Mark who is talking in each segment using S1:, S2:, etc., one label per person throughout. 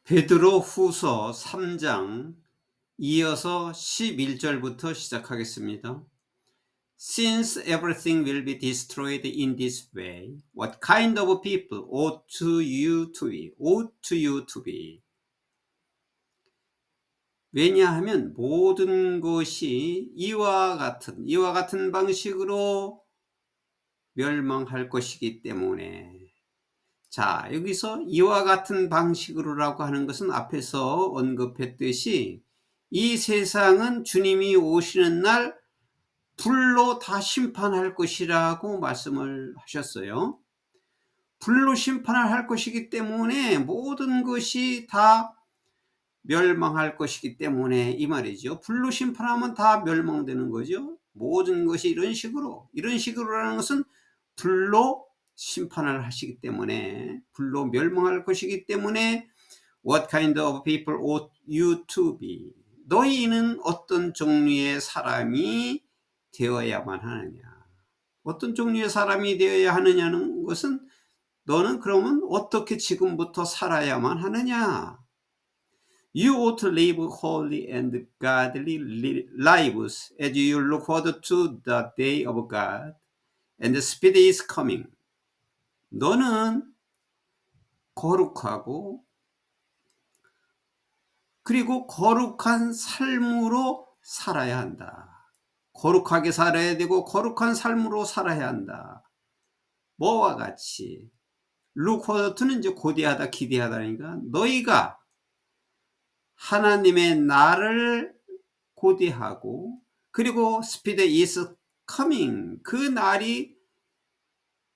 S1: 베드로 후서 3장 이어서 11절부터 시작하겠습니다. Since everything will be destroyed in this way, what kind of people ought you to be? ought you to be? 왜냐하면 모든 것이 이와 같은 방식으로 멸망할 것이기 때문에. 자, 여기서 이와 같은 방식으로라고 하는 것은 앞에서 언급했듯이 이 세상은 주님이 오시는 날 불로 다 심판할 것이라고 말씀을 하셨어요. 불로 심판을 할 것이기 때문에 모든 것이 다 멸망할 것이기 때문에 이 말이죠. 불로 심판하면 다 멸망되는 거죠. 모든 것이 이런 식으로라는 것은 불로 심판을 하시기 때문에, 불로 멸망할 것이기 때문에 What kind of people ought you to be? 너희는 어떤 종류의 사람이 되어야만 하느냐? 어떤 종류의 사람이 되어야 하느냐는 것은 너는 그러면 어떻게 지금부터 살아야만 하느냐? You ought to live holy and godly lives as you look forward to the day of God and the Spirit is coming. 너는 거룩하고 그리고 거룩한 삶으로 살아야 한다. 거룩하게 살아야 되고 거룩한 삶으로 살아야 한다. 뭐와 같이 look forward to는 이제 고대하다, 기대하다니까 너희가 하나님의 날을 고대하고 그리고 Speed is coming, 그 날이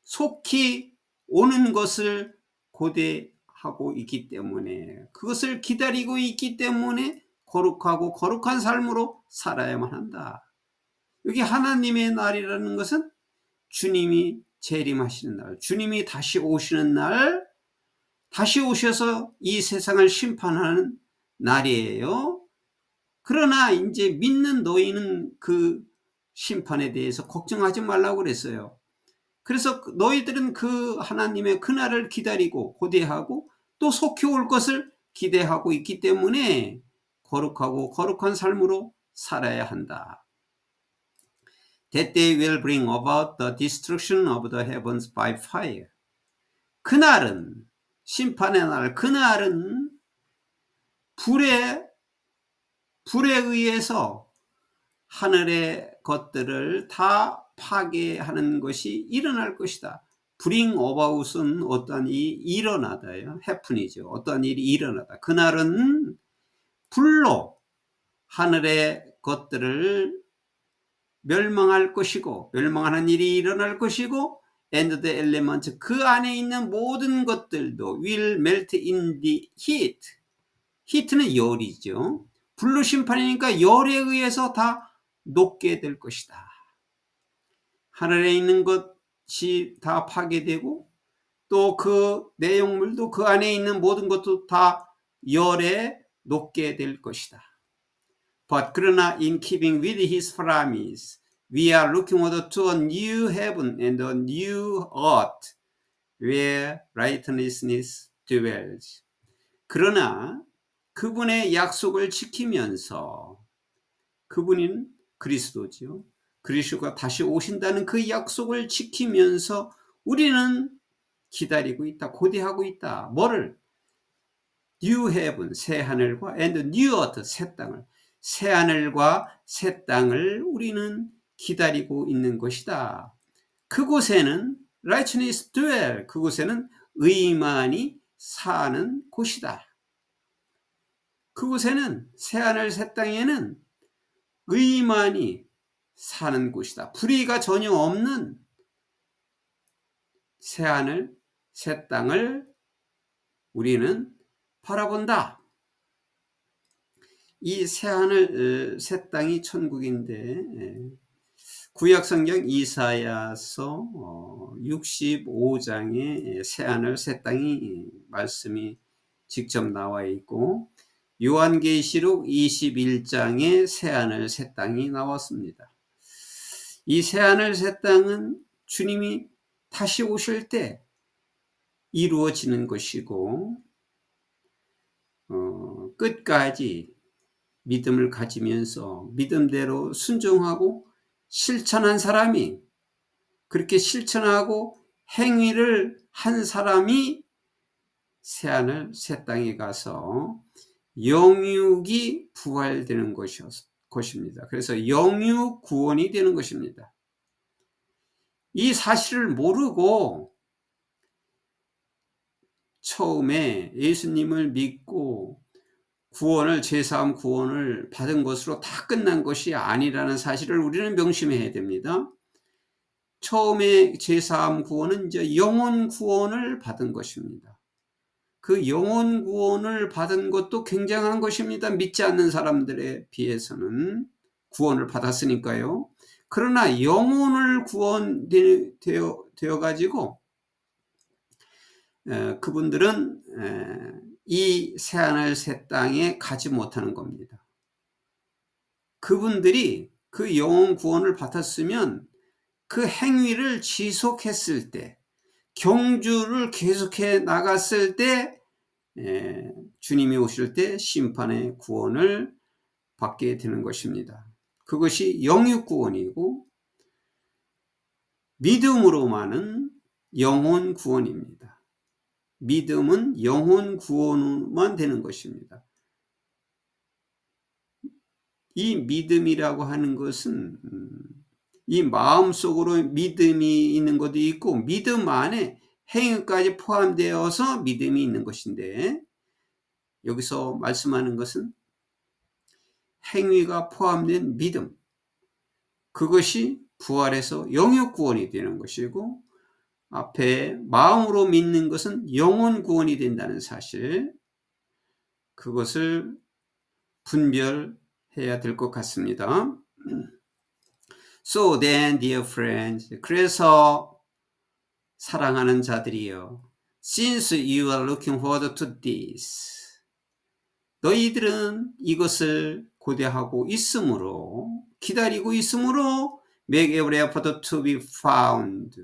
S1: 속히 오는 것을 고대하고 있기 때문에, 그것을 기다리고 있기 때문에 거룩하고 거룩한 삶으로 살아야만 한다. 여기 하나님의 날이라는 것은 주님이 재림하시는 날, 주님이 다시 오시는 날, 다시 오셔서 이 세상을 심판하는 날이에요. 그러나 이제 믿는 너희는 그 심판에 대해서 걱정하지 말라고 그랬어요. 그래서 너희들은 그 하나님의 그날을 기다리고 고대하고 또 속히 올 것을 기대하고 있기 때문에 거룩하고 거룩한 삶으로 살아야 한다. That day will bring about the destruction of the heavens by fire. 그날은, 심판의 날, 그날은 불에 의해서 하늘의 것들을 다 파괴하는 것이 일어날 것이다. bring about은 어떠한 일이 일어나다요. happen이죠. 어떠한 일이 일어나다. 그날은 불로 하늘의 것들을 멸망할 것이고, 멸망하는 일이 일어날 것이고, and the elements, 그 안에 있는 모든 것들도 will melt in the heat. heat는 열이죠. 불로 심판이니까 열에 의해서 다 녹게 될 것이다. 하늘에 있는 것이 다 파괴되고 또 그 내용물도, 그 안에 있는 모든 것도 다 열에 녹게 될 것이다. But 그러나 in keeping with his promise, we are looking forward to a new heaven and a new earth where righteousness dwells. 그러나 그분의 약속을 지키면서, 그분은 그리스도죠. 그리스도가 다시 오신다는 그 약속을 지키면서 우리는 기다리고 있다, 고대하고 있다. 뭐를? New heaven, 새 하늘과 and new earth, 새 땅을. 새 하늘과 새 땅을 우리는 기다리고 있는 것이다. 그곳에는 righteousness dwell, 그곳에는 의만이 사는 곳이다. 그곳에는, 새 하늘 새 땅에는 의만이 사는 곳이다. 불의가 전혀 없는 새 하늘 새 땅을 우리는 바라본다. 이 새 하늘 새 땅이 천국인데, 구약성경 이사야서 65장에 새 하늘 새 땅이 말씀이 직접 나와 있고, 요한계시록 21장에 새 하늘 새 땅이 나왔습니다. 이 새 하늘 새 땅은 주님이 다시 오실 때 이루어지는 것이고, 끝까지 믿음을 가지면서 믿음대로 순종하고 실천한 사람이, 그렇게 실천하고 행위를 한 사람이 새하늘 새 땅에 가서 영육이 부활되는 것입니다. 그래서 영육 구원이 되는 것입니다. 이 사실을 모르고 처음에 예수님을 믿고 구원을, 죄사함 구원을 받은 것으로 다 끝난 것이 아니라는 사실을 우리는 명심해야 됩니다. 처음에 죄사함 구원은 이제 영혼 구원을 받은 것입니다. 그 영혼 구원을 받은 것도 굉장한 것입니다. 믿지 않는 사람들에 비해서는 구원을 받았으니까요. 그러나 영혼을 구원되어 가지고 그분들은 이 새하늘 새 땅에 가지 못하는 겁니다. 그분들이 그 영혼 구원을 받았으면 그 행위를 지속했을 때, 경주를 계속해 나갔을 때, 주님이 오실 때 심판의 구원을 받게 되는 것입니다. 그것이 영육 구원이고 믿음으로만은 영혼 구원입니다. 믿음은 영혼 구원만 되는 것입니다. 이 믿음이라고 하는 것은 이 마음속으로 믿음이 있는 것도 있고 믿음 안에 행위까지 포함되어서 믿음이 있는 것인데, 여기서 말씀하는 것은 행위가 포함된 믿음, 그것이 부활해서 영육 구원이 되는 것이고, 앞에 마음으로 믿는 것은 영혼 구원이 된다는 사실, 그것을 분별해야 될 것 같습니다. So then, dear friends, 그래서 사랑하는 자들이여, since you are looking forward to this, 너희들은 이것을 고대하고 있으므로, 기다리고 있으므로, make every effort to be found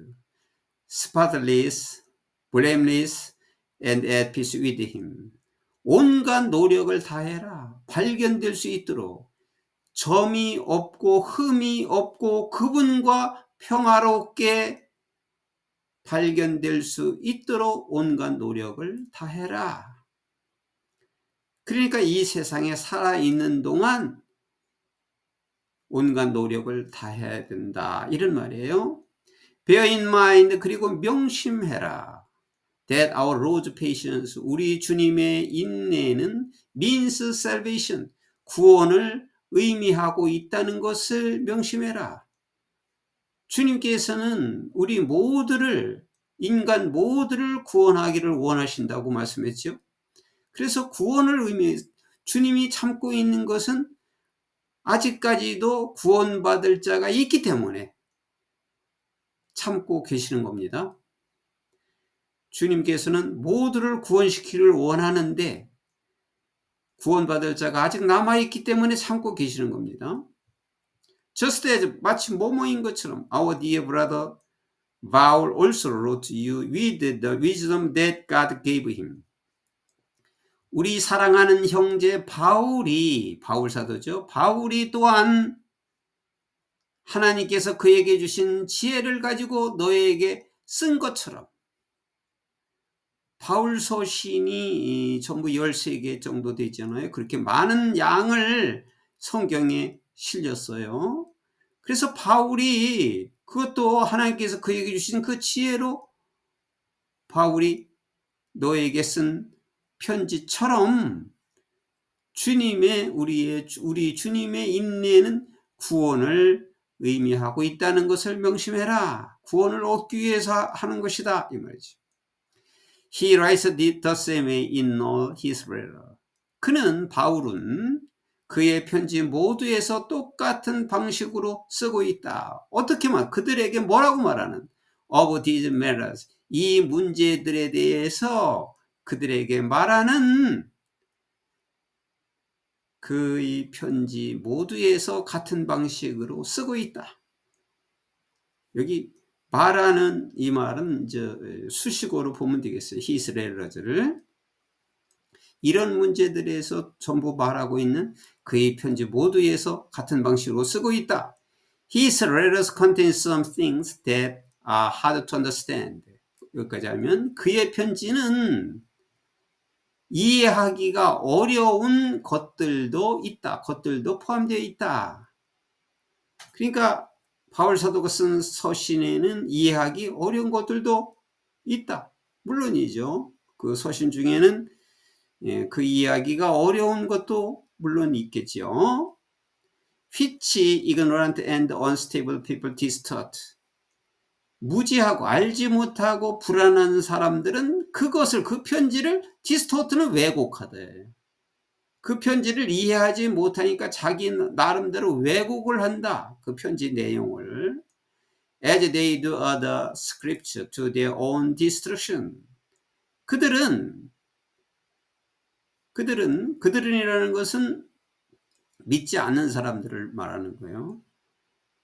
S1: spotless, blameless, and at peace with him. 온갖 노력을 다해라. 발견될 수 있도록, 점이 없고 흠이 없고 그분과 평화롭게 발견될 수 있도록 온갖 노력을 다해라. 그러니까 이 세상에 살아있는 동안 온갖 노력을 다해야 된다, 이런 말이에요. Bear in mind, 그리고 명심해라. That our Lord's patience, 우리 주님의 인내는 means salvation, 구원을 의미하고 있다는 것을 명심해라. 주님께서는 우리 모두를, 인간 모두를 구원하기를 원하신다고 말씀했죠. 그래서 구원을 의미해, 주님이 참고 있는 것은 아직까지도 구원받을 자가 있기 때문에 참고 계시는 겁니다. 주님께서는 모두를 구원시키기를 원하는데 구원받을 자가 아직 남아있기 때문에 참고 계시는 겁니다. Just as, 마치 모모인 것처럼 our dear brother Paul also wrote to you with the wisdom that God gave him. 우리 사랑하는 형제 바울이, 바울 사도죠. 바울이 또한 하나님께서 그에게 주신 지혜를 가지고 너에게 쓴 것처럼, 바울 서신이 전부 13개 정도 되잖아요. 그렇게 많은 양을 성경에 실렸어요. 그래서 바울이, 그것도 하나님께서 그에게 주신 그 지혜로 바울이 너에게 쓴 편지처럼 우리 주님의 인내는 구원을 의미하고 있다는 것을 명심해라. 구원을 얻기 위해서 하는 것이다, 이 말이죠. He writes the same way in all his letters. 그는, 바울은 그의 편지 모두에서 똑같은 방식으로 쓰고 있다. 어떻게 그들에게 뭐라고 말하는? Of these matters, 이 문제들에 대해서 그들에게 말하는 그의 편지 모두에서 같은 방식으로 쓰고 있다. 여기 말하는 이 말은 이제 수식어로 보면 되겠어요. His letters를. 이런 문제들에서 전부 말하고 있는 그의 편지 모두에서 같은 방식으로 쓰고 있다. His letters contain some things that are hard to understand. 여기까지 하면 그의 편지는 이해하기가 어려운 것들도 있다. 것들도 포함되어 있다. 그러니까 바울 사도가 쓴 서신에는 이해하기 어려운 것들도 있다. 물론이죠. 그 서신 중에는 그 이해하기가 어려운 것도 물론 있겠죠. which ignorant and unstable people distort. 무지하고 알지 못하고 불안한 사람들은 그것을 그 편지를 디스토트는 왜곡하대. 그 편지를 이해하지 못하니까 자기 나름대로 왜곡을 한다. 그 편지 내용을. As they do other scripture to their own destruction. 그들은이라는 것은 믿지 않는 사람들을 말하는 거예요.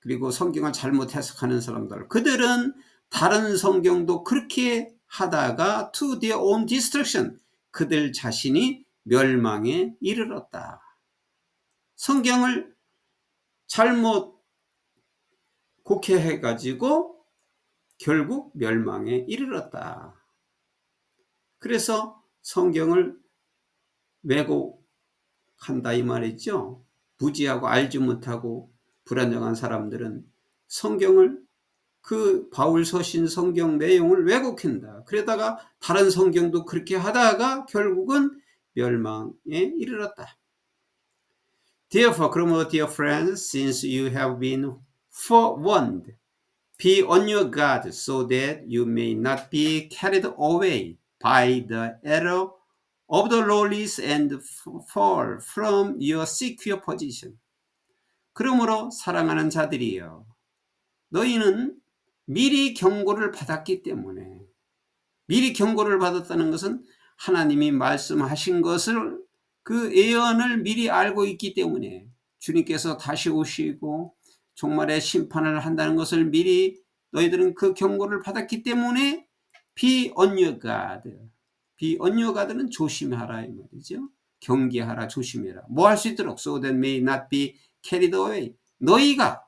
S1: 그리고 성경을 잘못 해석하는 사람들. 그들은 다른 성경도 그렇게 하다가 to their own destruction. 그들 자신이 멸망에 이르렀다. 성경을 잘못 곡해해가지고 결국 멸망에 이르렀다. 그래서 성경을 왜곡한다 이 말이죠. 무지하고 알지 못하고 불안정한 사람들은 성경을 그 바울 서신 성경 내용을 왜곡한다. 그러다가 다른 성경도 그렇게 하다가 결국은 멸망에 이르렀다. Therefore, 그러므로 dear friends, since you have been forewarned, be on your guard so that you may not be carried away by the error of the lawless and fall from your secure position. 그러므로 사랑하는 자들이여, 너희는 미리 경고를 받았기 때문에, 미리 경고를 받았다는 것은 하나님이 말씀하신 것을 그 예언을 미리 알고 있기 때문에 주님께서 다시 오시고 종말의 심판을 한다는 것을 미리 너희들은 그 경고를 받았기 때문에 be on your guard. be on your guard는 조심하라 이 말이죠. 경계하라, 조심해라. 뭐 할 수 있도록 so that may not be carried away. 너희가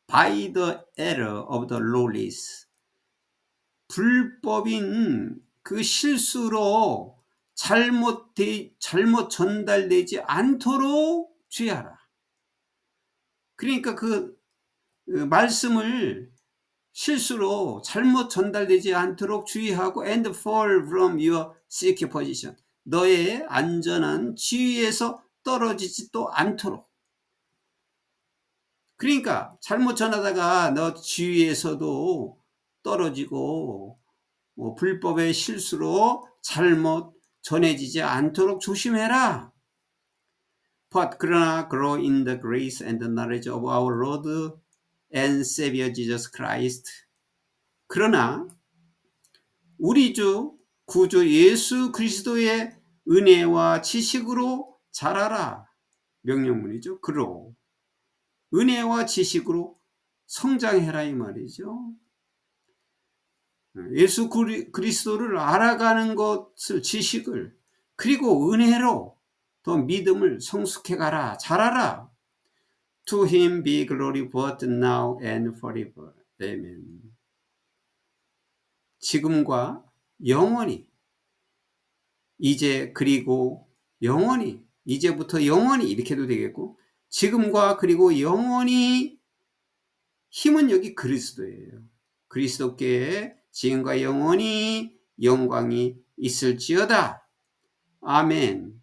S1: by the error of the lawless. 불법인 그 실수로 잘못 전달되지 않도록 주의하라. 그러니까 그 말씀을 실수로 잘못 전달되지 않도록 주의하고 and fall from your secure position. 너의 안전한 지위에서 떨어지지도 않도록. 그러니까 잘못 전하다가 너 지위에서도 떨어지고 불법의 실수로 잘못 전해지지 않도록 조심해라. But 그러나 grow in the grace and the knowledge of our Lord and Savior Jesus Christ. 그러나 우리 주 구주 예수 그리스도의 은혜와 지식으로 자라라. 명령문이죠. grow. 은혜와 지식으로 성장해라 이 말이죠. 예수 그리스도를 알아가는 것을, 지식을, 그리고 은혜로 더 믿음을 성숙해가라, 자라라. To him be glory both now and forever. Amen. 지금과 영원히, 이제 그리고 영원히, 이제부터 영원히 이렇게도 되겠고, 지금과 그리고 영원히. 힘은 여기 그리스도예요. 그리스도께 지금과 영원히 영광이 있을지어다. 아멘.